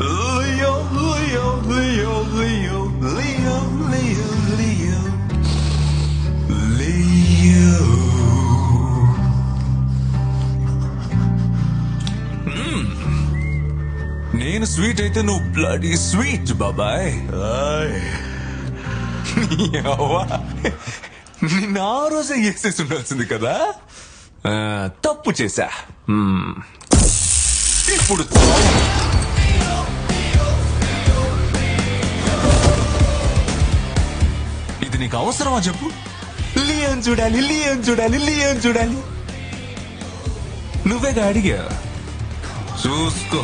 Leo, Leo, Leo, Leo, Leo, Leo, Leo, Leo. నేను sweet అయితే నువ్వు బ్లడీ స్వీట్ బాబాయ్. నిన్న ఆ రోజే వేసేసి ఉండాల్సింది కదా. తప్పు చేశా. ఇప్పుడు ఇది నీకు అవసరమా చెప్పు? లియోన్ చూడాలి, లియోన్ చూడాలి, లియోన్ చూడాలి. నువ్వేగా అడిగా. చూసుకో.